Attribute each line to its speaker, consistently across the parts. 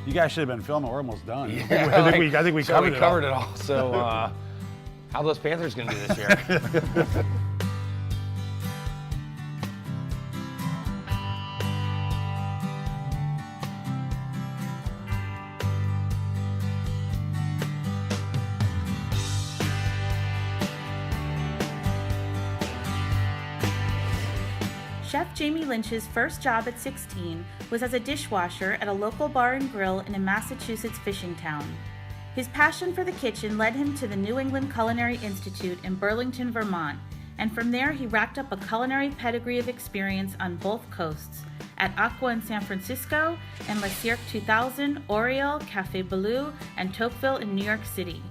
Speaker 1: You guys should have been filming. We're almost done.
Speaker 2: Yeah,
Speaker 1: I think we covered
Speaker 2: it all. So how those Panthers gonna do this year?
Speaker 3: Chef Jamie Lynch's first job at 16 was as a dishwasher at a local bar and grill in a Massachusetts fishing town. His passion for the kitchen led him to the New England Culinary Institute in Burlington, Vermont, and from there he racked up a culinary pedigree of experience on both coasts, at Aqua in San Francisco and Le Cirque 2000, Oriole, Café Ballou, and Tocqueville in New York City.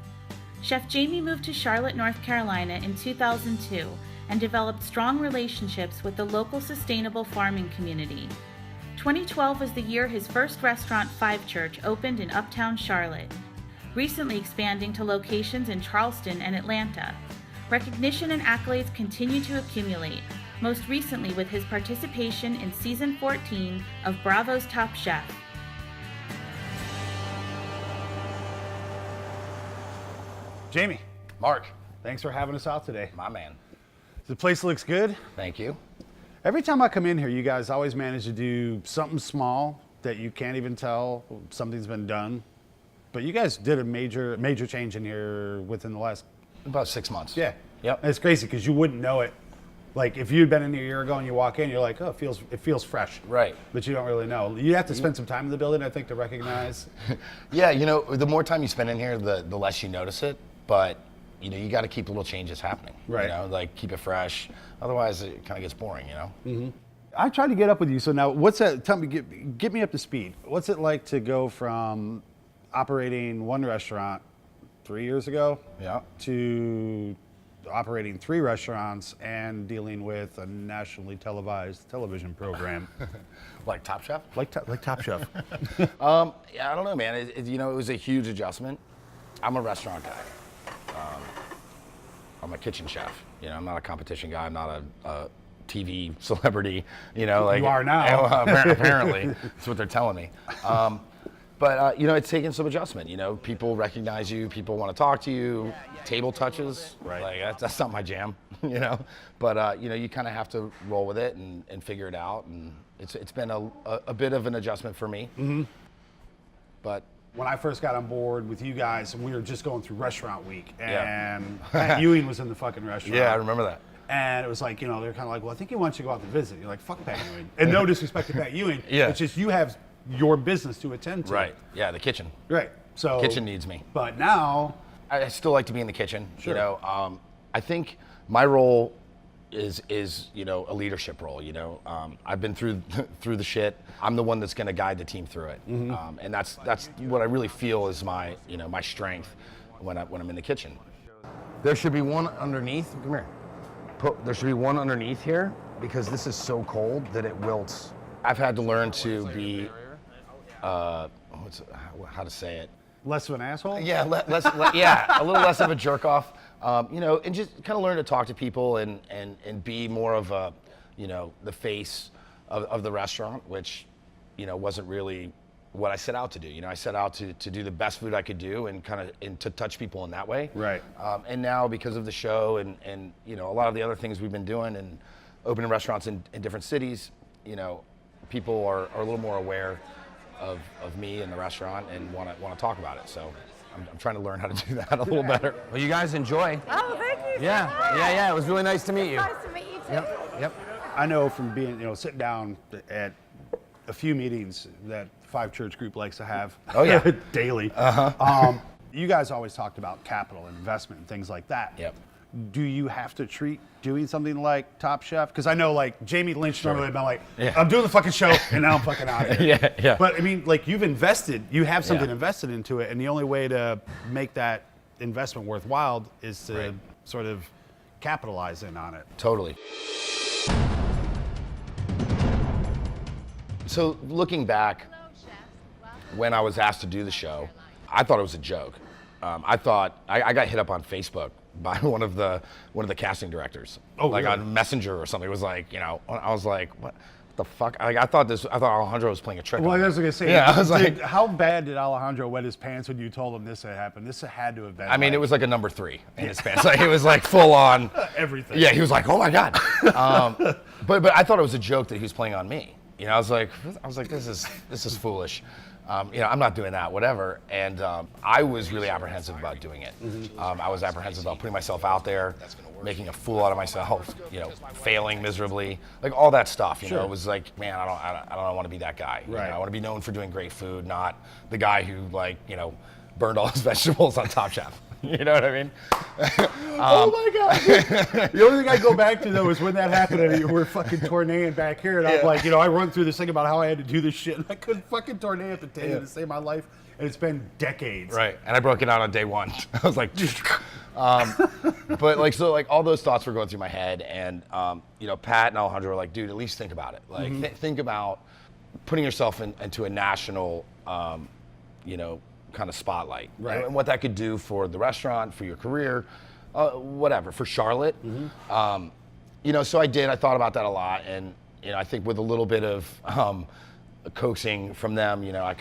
Speaker 3: Chef Jamie moved to Charlotte, North Carolina in 2002 and developed strong relationships with the local sustainable farming community. 2012 was the year his first restaurant, Five Church, opened in Uptown Charlotte, recently expanding to locations in Charleston and Atlanta. Recognition and accolades continue to accumulate, most recently with his participation in season 14 of Bravo's Top Chef.
Speaker 1: Jamie,
Speaker 2: Mark,
Speaker 1: thanks for having us out today.
Speaker 2: my man.
Speaker 1: The place looks good.
Speaker 2: Thank you.
Speaker 1: Every time I come in here, you guys always manage to do something small that you can't even tell something's been done. But you guys did a major change in here within the last...
Speaker 2: About 6 months.
Speaker 1: Yeah.
Speaker 2: Yep.
Speaker 1: And it's crazy because you wouldn't know it. Like if you'd been in here a year ago and you walk in, you're like, oh, it feels fresh.
Speaker 2: Right.
Speaker 1: But you don't really know. You have to spend some time in the building, I think, to recognize.
Speaker 2: Yeah, you know, the more time you spend in here, the less you notice it. But you know, you got to keep little changes happening.
Speaker 1: Right.
Speaker 2: You know, like keep it fresh. Otherwise, it kind of gets boring. You know.
Speaker 1: Mm-hmm. I tried to get up with you. So now, what's that? Tell me, get me up to speed. What's it like to go from operating one restaurant 3 years ago,
Speaker 2: Yeah.
Speaker 1: to operating 3 restaurants and dealing with a nationally televised television program
Speaker 2: Like Top Chef.
Speaker 1: like Top Chef?
Speaker 2: Yeah, I don't know, man. You know, it was a huge adjustment. I'm a restaurant guy. I'm a kitchen chef. You know, I'm not a competition guy. I'm not a TV celebrity. You know, like
Speaker 1: You are now.
Speaker 2: Apparently, that's what they're telling me. But you know, it's taken some adjustment. You know, people recognize you. People want to talk to you. Table touches.
Speaker 1: Right.
Speaker 2: Like that's not my jam. You know, but you know, you kind of have to roll with it and figure it out. And it's been a bit of an adjustment for me. Mm-hmm. But
Speaker 1: When I first got on board with you guys, we were just going through restaurant week,
Speaker 2: Yeah.
Speaker 1: and Pat Ewing was in the fucking restaurant.
Speaker 2: yeah, I remember that.
Speaker 1: And it was like, you know, they're kind of like, well, I think he wants you to go out to visit. You're like, fuck Pat Ewing. And no disrespect to Pat Ewing.
Speaker 2: Yeah.
Speaker 1: It's just you have your business to attend to.
Speaker 2: Right. Yeah, the kitchen.
Speaker 1: Right. So
Speaker 2: Kitchen needs me.
Speaker 1: But now,
Speaker 2: I still like to be in the kitchen.
Speaker 1: Sure.
Speaker 2: You know, I think my role is you know, a leadership role. You know, I've been through the shit. I'm the one that's going to guide the team through it. Mm-hmm. And that's what I really feel is my strength when I'm in the kitchen. There should be one underneath. Come here. There should be one underneath here because this is so cold that it wilts. I've had to learn to be how to say it.
Speaker 1: less of an asshole?
Speaker 2: Yeah, yeah, a little less of a jerk off. You know, and just kind of learn to talk to people and be more of a, you know, the face of the restaurant, which, you know, wasn't really what I set out to do. You know, I set out to do the best food I could do and to touch people in that way.
Speaker 1: Right.
Speaker 2: And now because of the show and you know, a lot of the other things we've been doing and opening restaurants in different cities, you know, people are a little more aware of me and the restaurant and want to talk about it. So I'm trying to learn how to do that a little better.
Speaker 4: Well, you guys enjoy.
Speaker 5: Oh, thank you.
Speaker 4: Yeah. It was really nice to meet you.
Speaker 5: Nice to meet you too.
Speaker 4: Yep.
Speaker 1: I know from being, you know, sitting down at a few meetings that Five Church Group likes to have.
Speaker 2: Oh, yeah.
Speaker 1: Daily. You guys always talked about capital and investment and things like that.
Speaker 2: Yep.
Speaker 1: Do you have to treat doing something like Top Chef? Because I know, like, Jamie Lynch normally been like,
Speaker 2: Yeah.
Speaker 1: I'm doing the fucking show and now I'm fucking out of here.
Speaker 2: Yeah.
Speaker 1: But I mean, like, you have something
Speaker 2: Yeah.
Speaker 1: invested into it, and the only way to make that investment worthwhile is to
Speaker 2: Right.
Speaker 1: sort of capitalize in on it.
Speaker 2: Totally. So looking back, when I was asked to do the show, I thought it was a joke. I thought I got hit up on Facebook by one of the casting directors,
Speaker 1: Oh,
Speaker 2: like
Speaker 1: really?
Speaker 2: on Messenger or something. It was like, you know, I was like, what the fuck? Like, I thought Alejandro was playing a trick
Speaker 1: Well,
Speaker 2: on
Speaker 1: I
Speaker 2: me.
Speaker 1: was gonna say,
Speaker 2: Yeah, I was like,
Speaker 1: how bad did Alejandro wet his pants when you told him this had happened? This had to have been.
Speaker 2: I mean, it was like a number 3 in his pants. Like, it was like full on.
Speaker 1: Everything.
Speaker 2: Yeah, he was like, oh my God. But I thought it was a joke that he was playing on me. You know, I was like, this is foolish. You know, I'm not doing that, whatever. And I was really apprehensive about doing it. I was apprehensive about putting myself out there, making a fool out of myself, you know, failing miserably, like all that stuff. You know, it was like, man, I don't want to be that guy. You know, I want to be known for doing great food, not the guy who, like, you know, burned all his vegetables on Top Chef. You know what I mean?
Speaker 1: Oh my God! The only thing I go back to though is when that happened and we're fucking tornadoing back here, and I'm like, you know, I run through this thing about how I had to do this shit, and I couldn't fucking tornado at the table to save my life, and it's been decades.
Speaker 2: Right, and I broke it out on day 1. I was like, but like, so like all those thoughts were going through my head, and you know, Pat and Alejandro were like, dude, at least think about it. Like, think about putting yourself into a national, you know, kind of spotlight, and what that could do for the restaurant, for your career, whatever, for Charlotte. You know, so I thought about that a lot, and you know, I think with a little bit of coaxing from them, you know,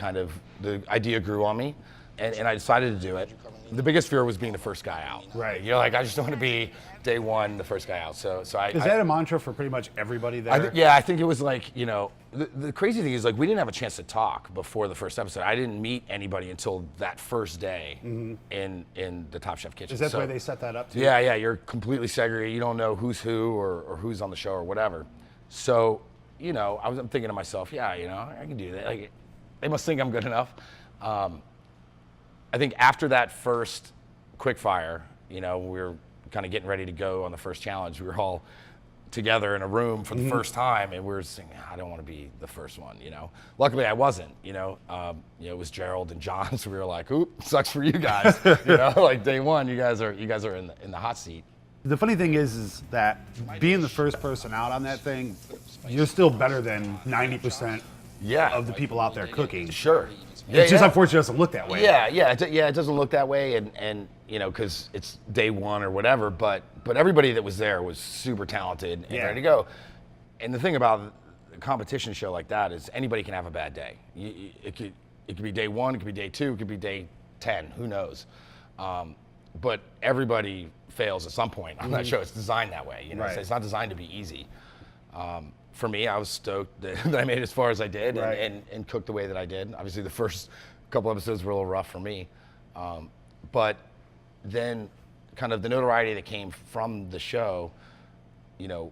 Speaker 2: the idea grew on me, and I decided to do it. The biggest fear was being the first guy out.
Speaker 1: Right.
Speaker 2: You're like, I just don't want to be day 1, the first guy out. So
Speaker 1: is that a mantra for pretty much everybody there?
Speaker 2: Yeah, I think it was like, you know, the crazy thing is, like, we didn't have a chance to talk before the first episode. I didn't meet anybody until that first day in the Top Chef kitchen.
Speaker 1: Is that the way they set that up too?
Speaker 2: Yeah, you're completely segregated. You don't know who's who or who's on the show or whatever. So, you know, I'm thinking to myself, yeah, you know, I can do that. Like, they must think I'm good enough. I think after that first quick fire, you know, we were kind of getting ready to go on the first challenge. We were all together in a room for the first time, and we were saying, I don't want to be the first one, you know. Luckily, I wasn't, you know. It was Gerald and John, so we were like, oop, sucks for you guys. You know, like day 1, you guys are in the hot seat.
Speaker 1: The funny thing is that being the first person out on that thing, you're still better than 90% of the people out there cooking.
Speaker 2: Sure.
Speaker 1: It's just unfortunate it doesn't look that way.
Speaker 2: It doesn't look that way, and you know, because it's day 1 or whatever. But everybody that was there was super talented and ready to go. And the thing about a competition show like that is anybody can have a bad day. It could be day 1, it could be day 2, it could be day 10. Who knows? But everybody fails at some point on that show. It's designed that way. You know, so it's not designed to be easy. For me, I was stoked that I made it as far as I did and cooked the way that I did. Obviously, the first couple episodes were a little rough for me. But then kind of the notoriety that came from the show, you know,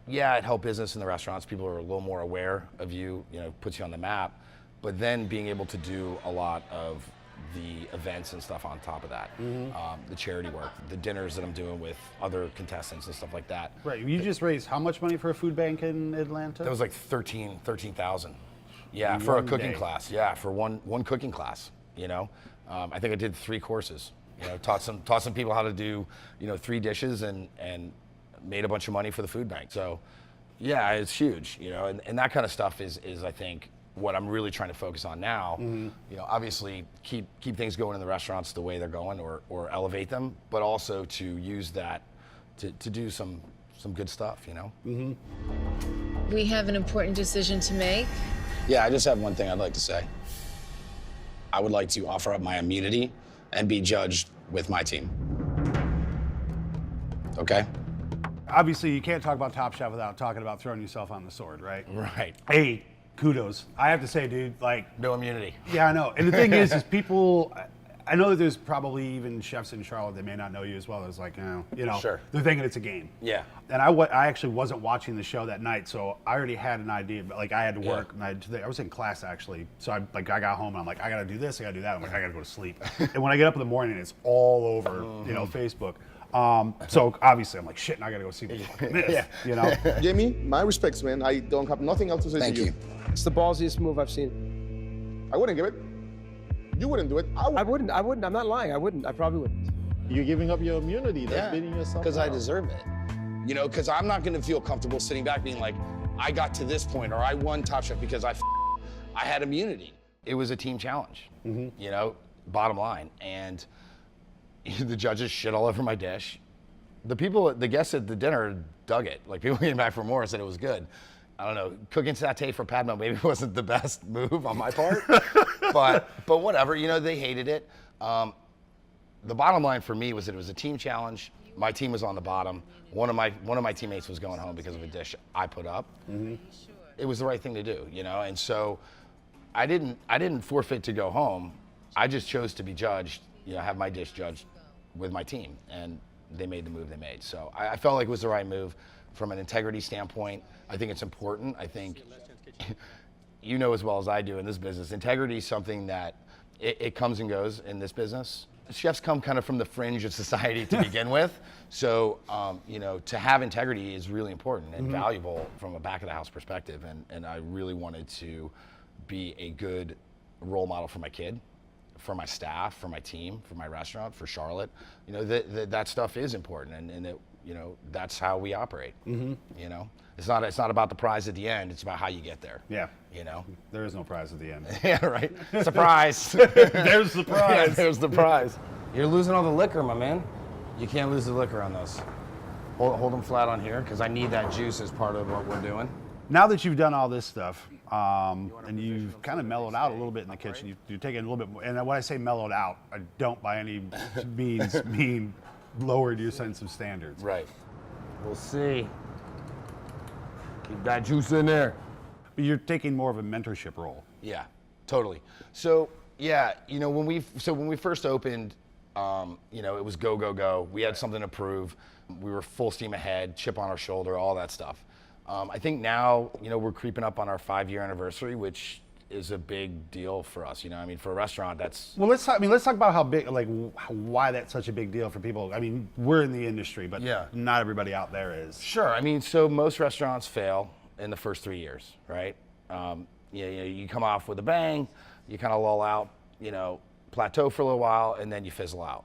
Speaker 2: it helped business in the restaurants. People are a little more aware of you, you know, puts you on the map. But then being able to do a lot of the events and stuff on top of that, the charity work, the dinners that I'm doing with other contestants and stuff like that.
Speaker 1: Right. You just raised how much money for a food bank in Atlanta?
Speaker 2: That was like 13,000. Yeah, for a cooking class. Yeah, for one cooking class. You know, I think I did 3 courses. You know, taught some people how to do, you know, 3 dishes and made a bunch of money for the food bank. So, yeah, it's huge. You know, and that kind of stuff is I think what I'm really trying to focus on now. You know, obviously keep things going in the restaurants the way they're going, or elevate them, but also to use that to do some good stuff. You know.
Speaker 5: We have an important decision to make.
Speaker 6: Yeah, I just have one thing I'd like to say. I would like to offer up my immunity and be judged with my team. Okay?
Speaker 1: Obviously, you can't talk about Top Chef without talking about throwing yourself on the sword, right?
Speaker 2: Right.
Speaker 1: Hey, kudos. I have to say, dude, like...
Speaker 2: No immunity.
Speaker 1: Yeah, I know. And the thing is people... I know that there's probably even chefs in Charlotte that may not know you as well as, like, you know,
Speaker 2: Sure.
Speaker 1: They're thinking it's a game.
Speaker 2: Yeah.
Speaker 1: And I actually wasn't watching the show that night, so I already had an idea. But like, I had to work, and I was in class actually. So I got home, and I'm like, I gotta do this, I gotta do that. I'm like, I gotta go to sleep. And when I get up in the morning, it's all over, you know, Facebook. So obviously, I'm like, shit, and I gotta go see what the fuck it is. You know.
Speaker 7: Jamie, my respects, man. I don't have nothing else to say
Speaker 6: Thank
Speaker 7: to you.
Speaker 6: you.
Speaker 8: It's the ballsiest move I've seen.
Speaker 7: I wouldn't give it. You wouldn't do it.
Speaker 8: I wouldn't. I'm not lying. I wouldn't. I probably wouldn't.
Speaker 7: You're giving up your immunity. That's beating yourself
Speaker 6: because I
Speaker 7: out.
Speaker 6: deserve it. You know, because I'm not going to feel comfortable sitting back being like, I got to this point, or I won Top Chef because I had immunity.
Speaker 2: It was a team challenge, you know, bottom line. And the judges shit all over my dish. The guests at the dinner dug it. Like, people came back for more and said it was good. I don't know, cooking satay for Padma maybe wasn't the best move on my part, but whatever, you know, they hated it. The bottom line for me was that it was a team challenge. My team was on the bottom. One of my teammates was going home because of a dish I put up. It was the right thing to do, you know, and so I didn't forfeit to go home. I just chose to be judged, you know, have my dish judged with my team, and they made the move they made. So I felt like it was the right move from an integrity standpoint. I think it's important. I think you know as well as I do in this business, integrity is something that it comes and goes in this business. Chefs come kind of from the fringe of society to begin with. So, you know, to have integrity is really important and valuable from a back of the house perspective. And I really wanted to be a good role model for my kid, for my staff, for my team, for my restaurant, for Charlotte. You know, that stuff is important, and it, you know, that's how we operate. You know, it's not about the prize at the end. It's about how you get there.
Speaker 1: Yeah.
Speaker 2: You know,
Speaker 1: There is no prize at the end.
Speaker 2: yeah, right. Surprise.
Speaker 1: There's the
Speaker 2: Yeah,
Speaker 1: prize.
Speaker 2: there's the prize.
Speaker 4: You're losing all the liquor, my man. You can't lose the liquor on those.
Speaker 2: Hold them flat on here because I need that juice as part of what we're doing.
Speaker 1: Now that you've done all this stuff, and you've kind of mellowed out a little bit in the kitchen, you're taking a little bit more, and when I say mellowed out, I don't by any means mean lowered your sense of standards.
Speaker 2: Right.
Speaker 4: We'll see. Keep that juice in there.
Speaker 1: But you're taking more of a mentorship role.
Speaker 2: Yeah, totally. So yeah, you know, when we first opened, you know, it was go, go, go. We had something to prove. We were full steam ahead, chip on our shoulder, all that stuff. I think now, you know, we're creeping up on our 5-year anniversary, which is a big deal for us. You know, I mean, for a restaurant, that's.
Speaker 1: Well, let's talk about how big, like, why that's such a big deal for people. I mean, we're in the industry, but
Speaker 2: Yeah.
Speaker 1: not everybody out there is.
Speaker 2: Sure. I mean, so most restaurants fail in the first 3 years, right? You come off with a bang, you kind of lull out, you know, plateau for a little while, and then you fizzle out.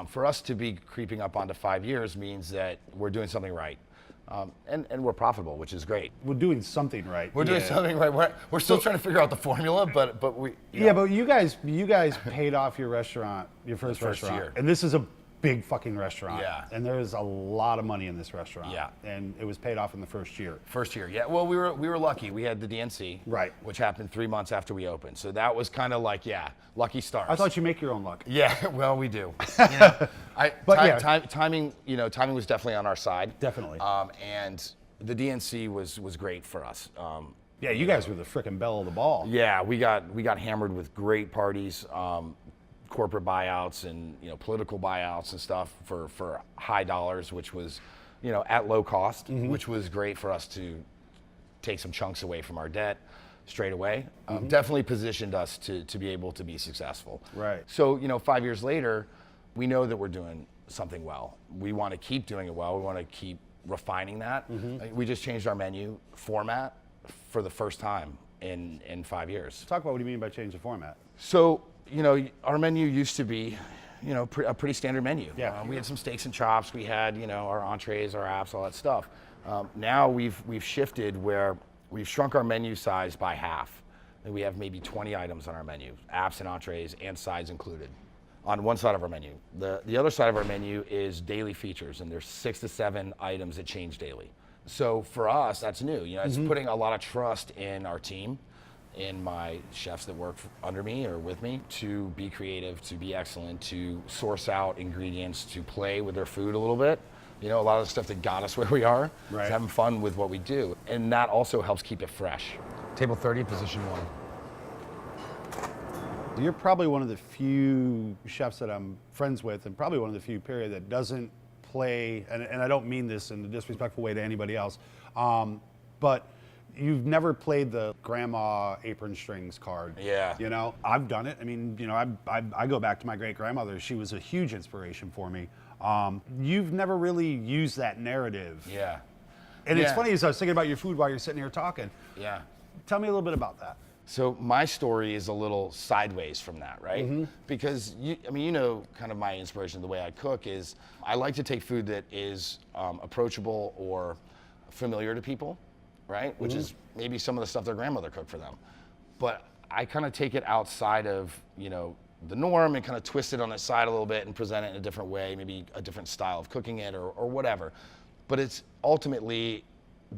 Speaker 2: For us to be creeping up onto 5 years means that we're doing something right. And we're profitable, which is great.
Speaker 1: We're doing something right.
Speaker 2: We're doing something right. We're still trying to figure out the formula, but we.
Speaker 1: Yeah, but you guys paid off your restaurant, your first restaurant,
Speaker 2: year.
Speaker 1: and this is a big fucking restaurant.
Speaker 2: Yeah.
Speaker 1: And there is a lot of money in this restaurant.
Speaker 2: Yeah.
Speaker 1: And it was paid off in the first year.
Speaker 2: First year, yeah. Well, we were lucky. We had the DNC,
Speaker 1: Right.
Speaker 2: which happened 3 months after we opened. So that was kind of like, yeah, lucky stars.
Speaker 1: I thought you make your own luck.
Speaker 2: Yeah, well, we do. You know,
Speaker 1: But
Speaker 2: timing, you know, timing was definitely on our side.
Speaker 1: Definitely.
Speaker 2: And the DNC was great for us.
Speaker 1: Yeah, you guys were the frickin' belle of the ball.
Speaker 2: Yeah, we got hammered with great parties, corporate buyouts and, you know, political buyouts and stuff for high dollars, which was, you know, at low cost, which was great for us to take some chunks away from our debt straight away. Definitely positioned us to be able to be successful.
Speaker 1: Right.
Speaker 2: So, you know, 5 years later, we know that we're doing something well. We want to keep doing it well. We want to keep refining that. We just changed our menu format for the first time in 5 years.
Speaker 1: Talk about what do you mean by change the format?
Speaker 2: So, you know, our menu used to be, you know, a pretty standard menu.
Speaker 1: Yeah.
Speaker 2: We had some steaks and chops. We had, you know, our entrees, our apps, all that stuff. Now we've shifted where we've shrunk our menu size by half. And we have maybe 20 items on our menu, apps and entrees and sides included, on one side of our menu. The other side of our menu is daily features, and there's 6 to 7 items that change daily. So for us, that's new. You know, it's putting a lot of trust in our team, in my chefs that work under me or with me, to be creative, to be excellent, to source out ingredients, to play with their food a little bit. You know, a lot of the stuff that got us where we are
Speaker 1: Right.
Speaker 2: is having fun with what we do. And that also helps keep it fresh.
Speaker 4: Table 30, position 1.
Speaker 1: You're probably one of the few chefs that I'm friends with, and probably one of the few, period, that doesn't play, and I don't mean this in a disrespectful way to anybody else, but you've never played the grandma apron strings card.
Speaker 2: Yeah.
Speaker 1: You know, I've done it. I mean, you know, I go back to my great grandmother. She was a huge inspiration for me. You've never really used that narrative.
Speaker 2: Yeah.
Speaker 1: And it's
Speaker 2: Yeah.
Speaker 1: funny, as I was thinking about your food while you're sitting here talking.
Speaker 2: Yeah.
Speaker 1: Tell me a little bit about that.
Speaker 2: So my story is a little sideways from that, right? Because you know, kind of my inspiration, the way I cook is I like to take food that is approachable or familiar to people, right? Which is maybe some of the stuff their grandmother cooked for them. But I kind of take it outside of, you know, the norm and kind of twist it on its side a little bit and present it in a different way, maybe a different style of cooking it or whatever. But it's ultimately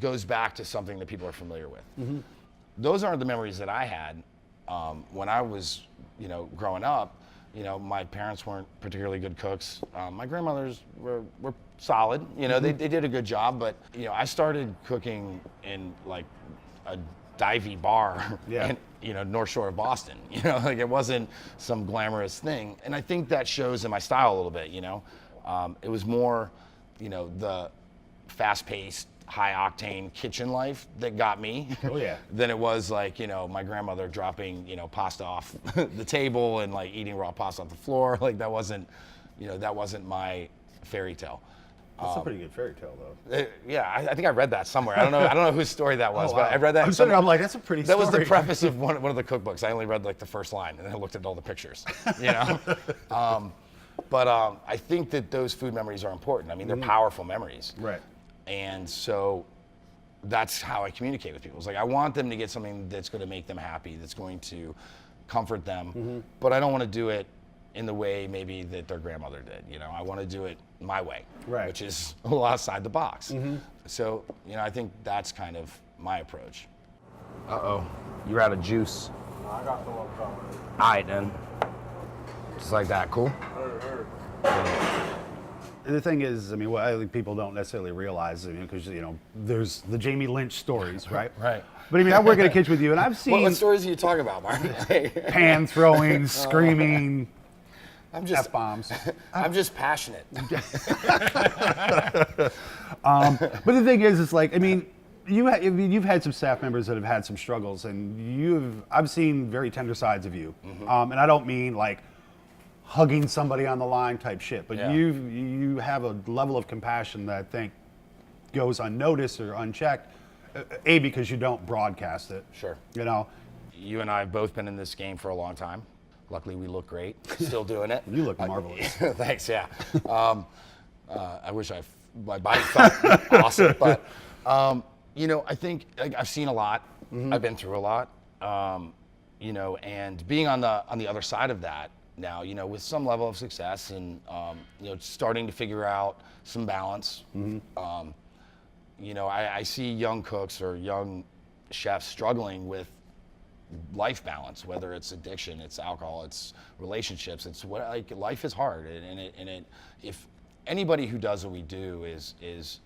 Speaker 2: goes back to something that people are familiar with. Those aren't the memories that I had when I was, growing up. My parents weren't particularly good cooks. My grandmothers were solid. They did a good job, but I started cooking in like a divey bar,
Speaker 1: Yeah.
Speaker 2: North Shore of Boston. Like it wasn't some glamorous thing, and I think that shows in my style a little bit. It was more, the fast-paced, high-octane kitchen life that got me.
Speaker 1: Oh yeah.
Speaker 2: Than it was like, my grandmother dropping, pasta off the table and like eating raw pasta off the floor. Like that wasn't my fairy tale.
Speaker 1: That's a pretty good fairy tale, though.
Speaker 2: Yeah, I think I read that somewhere. I don't know whose story that was,
Speaker 1: Oh, wow.
Speaker 2: but I read that.
Speaker 1: I'm like, that's a pretty
Speaker 2: That
Speaker 1: story.
Speaker 2: was the preface of one of the cookbooks. I only read like the first line, and then I looked at all the pictures. But I think that those food memories are important. I mean, they're powerful memories.
Speaker 1: Right.
Speaker 2: And so that's how I communicate with people. It's like I want them to get something that's going to make them happy, that's going to comfort them, but I don't want to do it in the way maybe that their grandmother did. I want to do it my way,
Speaker 1: Right.
Speaker 2: which is a little outside the box. So, I think that's kind of my approach.
Speaker 4: Uh-oh. You're out of juice.
Speaker 7: I got the one coming.
Speaker 4: All right, then. Just like that, cool?
Speaker 1: The thing is, I mean, what I think people don't necessarily realize, because there's the Jamie Lynch stories, right?
Speaker 2: Right.
Speaker 1: But I mean, I work in a kitchen with you, and I've seen
Speaker 2: What stories are you talking about, Mark?
Speaker 1: pan throwing, screaming,
Speaker 2: I'm just
Speaker 1: F-bombs.
Speaker 2: I'm just passionate.
Speaker 1: But the thing is, it's like, I mean, you've had some staff members that have had some struggles, and I've seen very tender sides of you. And I don't mean like hugging somebody on the line type shit, but
Speaker 2: Yeah.
Speaker 1: you have a level of compassion that I think goes unnoticed or unchecked. Because you don't broadcast it.
Speaker 2: Sure.
Speaker 1: You
Speaker 2: and I have both been in this game for a long time. Luckily, we look great. Still doing it.
Speaker 1: You look marvelous.
Speaker 2: Thanks. Yeah. I wish my body felt awesome, but I think I've seen a lot. I've been through a lot. And being on the other side of that now, with some level of success and starting to figure out some balance. I see young cooks or young chefs struggling with life balance, whether it's addiction, it's alcohol, it's relationships, it's life is hard, and if anybody who does what we do is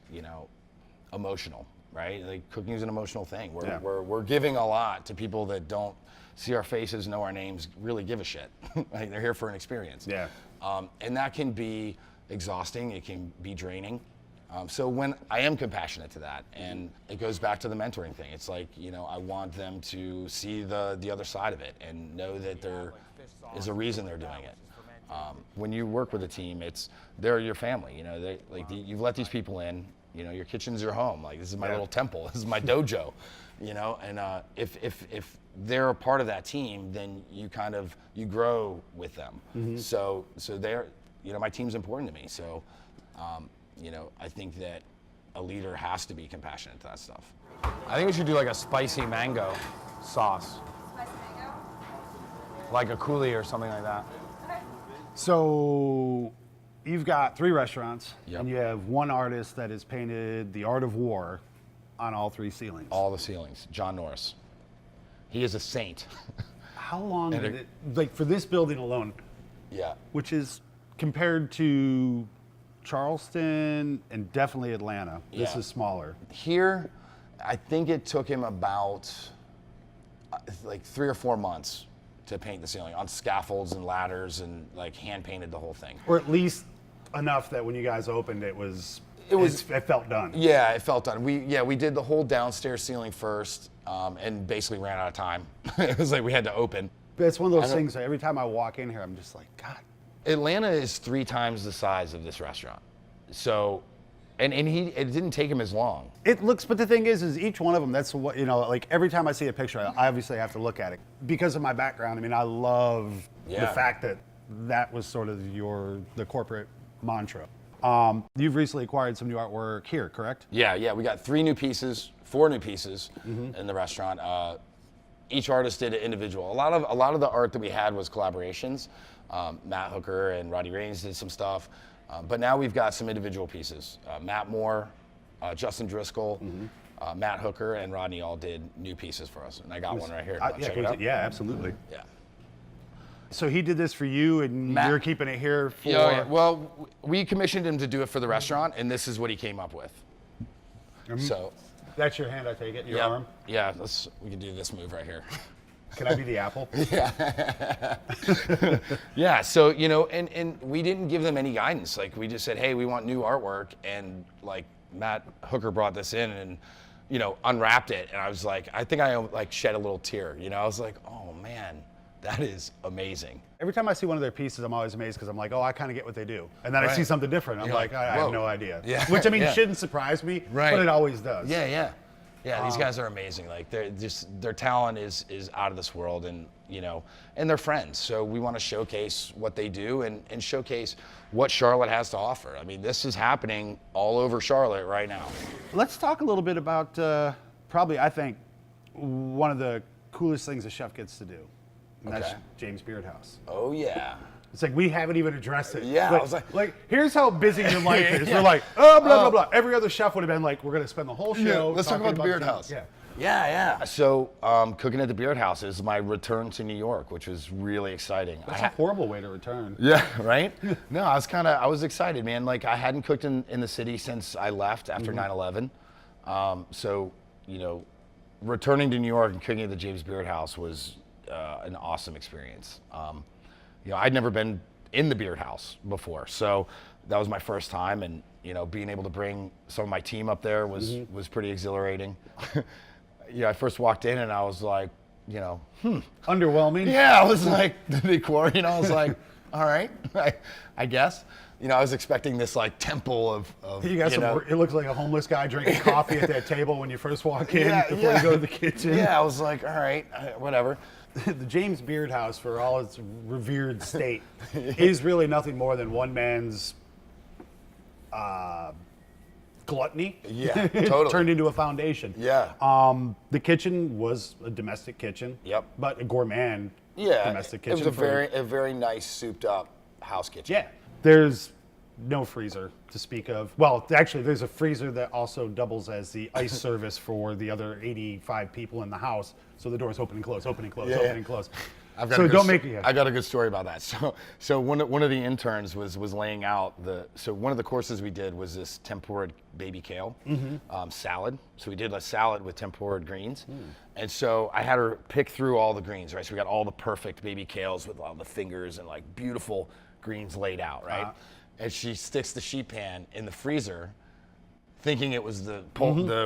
Speaker 2: emotional, right? Like cooking is an emotional thing. We're giving a lot to people that don't see our faces, know our names, really give a shit. Like they're here for an experience.
Speaker 1: Yeah.
Speaker 2: And that can be exhausting. It can be draining. So when I am compassionate to that, and it goes back to the mentoring thing, it's like, I want them to see the other side of it and know that there is a reason they're doing it. When you work with a team, they're your family. You've let these people in. Your kitchen's your home. Like this is my little temple. This is my dojo. And if they're a part of that team, then you grow with them. So they're, my team's important to me. So. I think that a leader has to be compassionate to that stuff.
Speaker 4: I think we should do like a spicy mango sauce.
Speaker 9: Spicy mango?
Speaker 4: Like a coulis or something like that.
Speaker 9: Okay.
Speaker 1: So you've got 3 restaurants,
Speaker 2: Yep.
Speaker 1: and you have one artist that has painted the Art of War on all 3 ceilings.
Speaker 2: All the ceilings. John Norris. He is a saint.
Speaker 1: How long did it, like for this building alone,
Speaker 2: Yeah.
Speaker 1: which is compared to Charleston and definitely Atlanta, this
Speaker 2: Yeah.
Speaker 1: is smaller.
Speaker 2: Here, I think it took him about like 3 or 4 months to paint the ceiling on scaffolds and ladders and like hand painted the whole thing.
Speaker 1: Or at least enough that when you guys opened, it felt done.
Speaker 2: Yeah, it felt done. We did the whole downstairs ceiling first, and basically ran out of time. It was like we had to open.
Speaker 1: But it's one of those things that every time I walk in here, I'm just like, God.
Speaker 2: Atlanta is 3 times the size of this restaurant. So, and it didn't take him as long.
Speaker 1: It looks, but the thing is each one of them, that's what, like every time I see a picture, I obviously have to look at it. Because of my background, I mean, I love the fact that was sort of the corporate mantra. You've recently acquired some new artwork here, correct?
Speaker 2: Yeah, we got 4 new pieces in the restaurant. Each artist did an individual. A lot of the art that we had was collaborations. Matt Hooker and Roddy Raines did some stuff, but now we've got some individual pieces. Matt Moore, Justin Driscoll, Matt Hooker and Rodney all did new pieces for us, and I got one right here.
Speaker 1: Yeah,
Speaker 2: Check it out?
Speaker 1: yeah, absolutely.
Speaker 2: Yeah.
Speaker 1: So he did this for you, and
Speaker 2: Matt-
Speaker 1: you're keeping it here for.
Speaker 2: Yeah. Well, we commissioned him to do it for the restaurant, and this is what he came up with. So.
Speaker 1: That's your hand, I take it. Your arm.
Speaker 2: Yeah. We can do this move right here.
Speaker 1: Can I be the apple?
Speaker 2: Yeah, so, you know, and we didn't give them any guidance. Like, we just said, hey, we want new artwork. And, like, Matt Hooker brought this in and, you know, unwrapped it. And I was like, I think I, like, shed a little tear. You know, I was like, oh, man, that is amazing.
Speaker 1: Every time I see one of their pieces, I'm always amazed because I'm like, oh, I kind of get what they do. And then I see something different. I'm
Speaker 2: You're
Speaker 1: like,
Speaker 2: like,
Speaker 1: I have
Speaker 2: whoa.
Speaker 1: no idea.
Speaker 2: Yeah.
Speaker 1: Which, I mean,
Speaker 2: Yeah.
Speaker 1: shouldn't surprise me,
Speaker 2: Right.
Speaker 1: but it always does.
Speaker 2: Yeah, these guys are amazing. Like, their talent is out of this world, and, you know, and they're friends. So we want to showcase what they do and showcase what Charlotte has to offer. I mean, this is happening all over Charlotte right now.
Speaker 1: Let's talk a little bit about probably, I think, one of the coolest things a chef gets to do. And that's
Speaker 2: Okay.
Speaker 1: James Beardhouse.
Speaker 2: Oh, yeah.
Speaker 1: It's like we haven't even addressed it.
Speaker 2: Yeah, I was
Speaker 1: like here's how busy your life is. We're like, oh, blah, blah, blah. Every other chef would have been like, we're going to spend the whole show.
Speaker 2: let's talk
Speaker 1: talking
Speaker 2: about the Beard House.
Speaker 1: Yeah.
Speaker 2: Yeah. So, cooking at the Beard House is my return to New York, which was really exciting.
Speaker 1: That's a horrible way to return.
Speaker 2: Yeah, right? No, I was excited, man. Like, I hadn't cooked in the city since I left after 9/11. So, you know, returning to New York and cooking at the James Beard House was an awesome experience. You know, I'd never been in the Beard House before, so that was my first time, and, you know, being able to bring some of my team up there was pretty exhilarating. Yeah, I first walked in and I was like, you know,
Speaker 1: Underwhelming.
Speaker 2: yeah, I was like, the decor, you know, I was like, all right, I guess. You know, I was expecting this, like, temple of
Speaker 1: You got
Speaker 2: know.
Speaker 1: it looks like a homeless guy drinking coffee at that table when you first walk in before you go to the kitchen.
Speaker 2: Yeah, I was like, all right, whatever.
Speaker 1: The James Beard House, for all its revered state, is really nothing more than one man's gluttony.
Speaker 2: Yeah, totally.
Speaker 1: Turned into a foundation.
Speaker 2: Yeah.
Speaker 1: The kitchen was a domestic kitchen.
Speaker 2: Yep.
Speaker 1: But a gourmand
Speaker 2: Yeah,
Speaker 1: domestic kitchen.
Speaker 2: it was a very nice souped up house kitchen.
Speaker 1: Yeah. There's no freezer to speak of. Well, actually, there's a freezer that also doubles as the ice service for the other 85 people in the house. So the doors open and close, open and close,
Speaker 2: Yeah,
Speaker 1: open
Speaker 2: yeah.
Speaker 1: and close.
Speaker 2: I've got
Speaker 1: So
Speaker 2: a good
Speaker 1: don't
Speaker 2: sto-
Speaker 1: make it.
Speaker 2: I got a good story about that. So one of the interns was laying out one of the courses we did was this tempura baby kale salad. So we did a salad with tempura greens, and so I had her pick through all the greens. Right, so we got all the perfect baby kales with all the fingers and, like, beautiful greens laid out. Right, and she sticks the sheet pan in the freezer, thinking it was the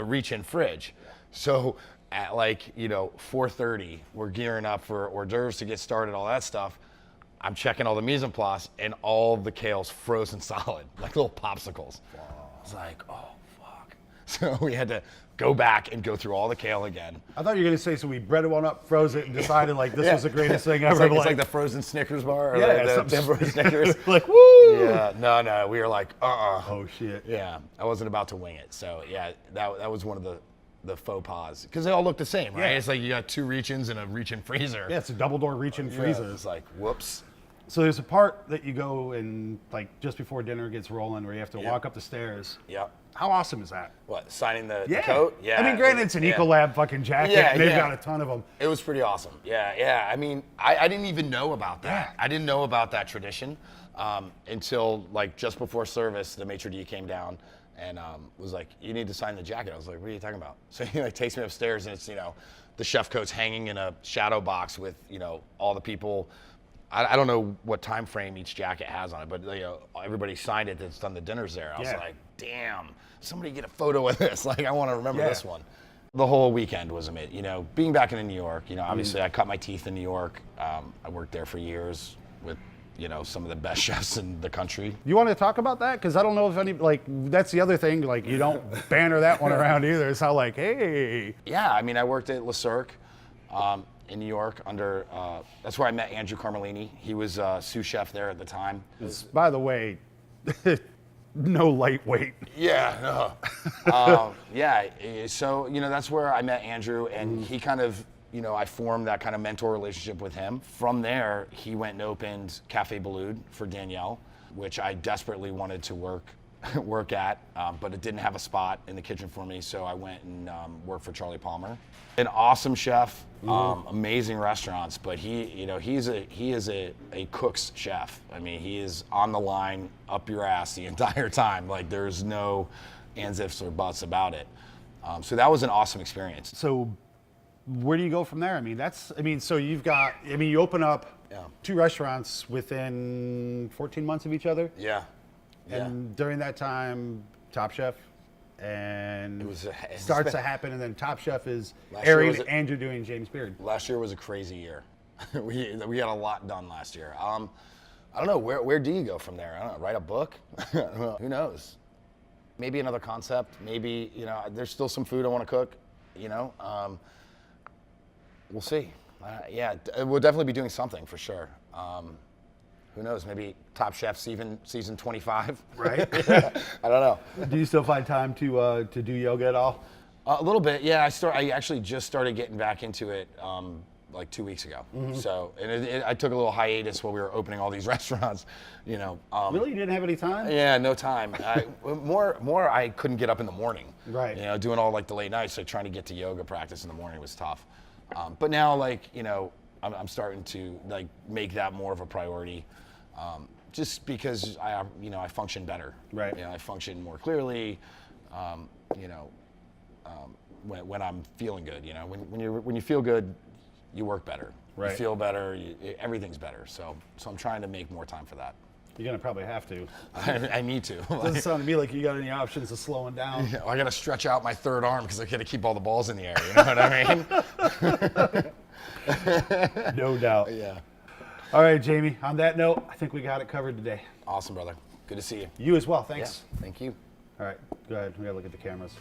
Speaker 2: reach-in fridge. So at, like, you know, 4:30, we're gearing up for hors d'oeuvres to get started, all that stuff. I'm checking all the mise en place, and all the kale's frozen solid, like little popsicles. I was like, oh, fuck. So we had to go back and go through all the kale again.
Speaker 1: I thought you were going to say, so we breaded one up, froze it, and decided, like, this was the greatest thing ever.
Speaker 2: It's like the frozen Snickers bar, or
Speaker 1: Yeah,
Speaker 2: the
Speaker 1: something-
Speaker 2: tempura Snickers.
Speaker 1: like, woo!
Speaker 2: Yeah, no, we were like,
Speaker 1: Oh, shit.
Speaker 2: Yeah, I wasn't about to wing it. So, yeah, that was one of the faux pas, because they all look the same, right?
Speaker 1: Yeah.
Speaker 2: It's like you got two reach-ins and a reach-in freezer.
Speaker 1: Yeah, it's a double door reach-in freezer.
Speaker 2: Yeah, it's like, whoops.
Speaker 1: So there's a part that you go and, like, just before dinner gets rolling where you have to walk up the stairs.
Speaker 2: Yep.
Speaker 1: How awesome is that?
Speaker 2: What, signing the coat? Yeah.
Speaker 1: I mean, granted, it's an Ecolab fucking jacket,
Speaker 2: Yeah,
Speaker 1: and they've
Speaker 2: yeah.
Speaker 1: got a ton of them.
Speaker 2: It was pretty awesome. Yeah. I mean, I didn't even know about that. I didn't know about that tradition until, like, just before service, the maitre d' came down and was like, you need to sign the jacket. I was like, what are you talking about? So he, like, takes me upstairs, and it's, you know, the chef coat's hanging in a shadow box with, you know, all the people. I don't know what time frame each jacket has on it, but, you know, everybody signed it that's done the dinners there. I was like, damn, somebody get a photo of this. Like, I want to remember this one. The whole weekend was amazing. You know, being back in New York, you know, obviously I cut my teeth in New York. I worked there for years with, you know, some of the best chefs in the country.
Speaker 1: You want to talk about that? Because I don't know if any, like, that's the other thing. Like, you don't banner that one around either. It's how, like, hey.
Speaker 2: Yeah, I mean, I worked at Le Cirque in New York under, that's where I met Andrew Carmelini. He was sous chef there at the time.
Speaker 1: By the way, no lightweight.
Speaker 2: Yeah, yeah, so, you know, that's where I met Andrew, and he kind of, you know, I formed that kind of mentor relationship with him. From there, he went and opened Cafe Boulud for Danielle, which I desperately wanted to work work at, but it didn't have a spot in the kitchen for me, so I went and worked for Charlie Palmer. An awesome chef, amazing restaurants, but he is a cook's chef. I mean, he is on the line, up your ass the entire time. Like, there's no ands, ifs, or buts about it. So that was an awesome experience.
Speaker 1: So where do you go from there? So you open up 2 restaurants within 14 months of each other.
Speaker 2: Yeah.
Speaker 1: And during that time, Top Chef and
Speaker 2: It
Speaker 1: starts to happen, and then Top Chef is
Speaker 2: Last year
Speaker 1: airing,
Speaker 2: was a-
Speaker 1: and you're doing James Beard.
Speaker 2: Last year was a crazy year. we had a lot done last year. I don't know, where do you go from there? I don't know, write a book? I don't know. Who knows? Maybe another concept. Maybe, there's still some food I want to cook, We'll see. We'll definitely be doing something for sure. Who knows? Maybe Top Chef season 25.
Speaker 1: Right.
Speaker 2: I don't know.
Speaker 1: Do you still find time to do yoga at all?
Speaker 2: A little bit, yeah. I actually just started getting back into it like 2 weeks ago. So, and I took a little hiatus while we were opening all these restaurants.
Speaker 1: Really, you didn't have any time?
Speaker 2: Yeah, no time. More, I couldn't get up in the morning.
Speaker 1: Right.
Speaker 2: Doing all like the late nights, so trying to get to yoga practice in the morning was tough. But now, I'm starting to make that more of a priority. Just because I function better.
Speaker 1: Right.
Speaker 2: I function more clearly. When I'm feeling good. When you feel good, you work better.
Speaker 1: Right.
Speaker 2: You feel better. Everything's better. So I'm trying to make more time for that.
Speaker 1: You're gonna probably have to.
Speaker 2: I need to.
Speaker 1: Doesn't sound to me like you got any options of slowing down.
Speaker 2: I got to stretch out my third arm because I got to keep all the balls in the air. You know what I mean?
Speaker 1: No doubt.
Speaker 2: Yeah.
Speaker 1: All right, Jamie. On that note, I think we got it covered today.
Speaker 2: Awesome, brother. Good to see you.
Speaker 1: You as well. Thanks.
Speaker 2: Yeah, thank you.
Speaker 1: All right. Go ahead. We gotta look at the cameras.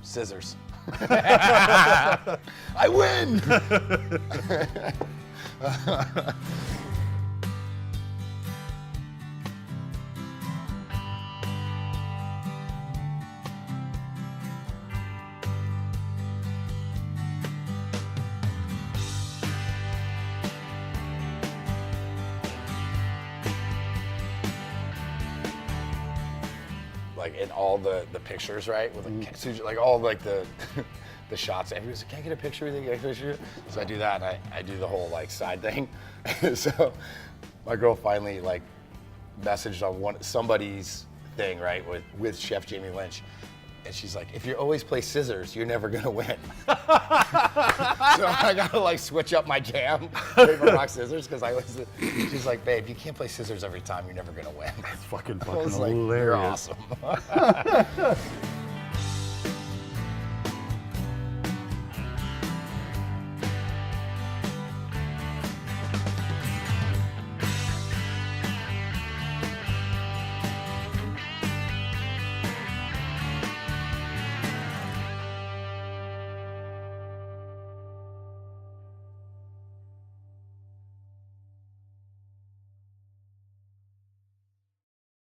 Speaker 2: Scissors. I win! Like in all the pictures, right? With like all like the the shots. Everybody's like, "Can I get a picture with you? Can I get a picture?" So I do that, and I do the whole like side thing. So my girl finally like messaged on somebody's thing, right, with Chef Jamielynch, and she's like, "If you always play scissors, you're never gonna win." So I gotta like switch up my jam, paper rock scissors, because she's like, "Babe, you can't play scissors every time. You're never gonna win."
Speaker 1: That's fucking
Speaker 2: I was like,
Speaker 1: hilarious.
Speaker 2: "You're awesome."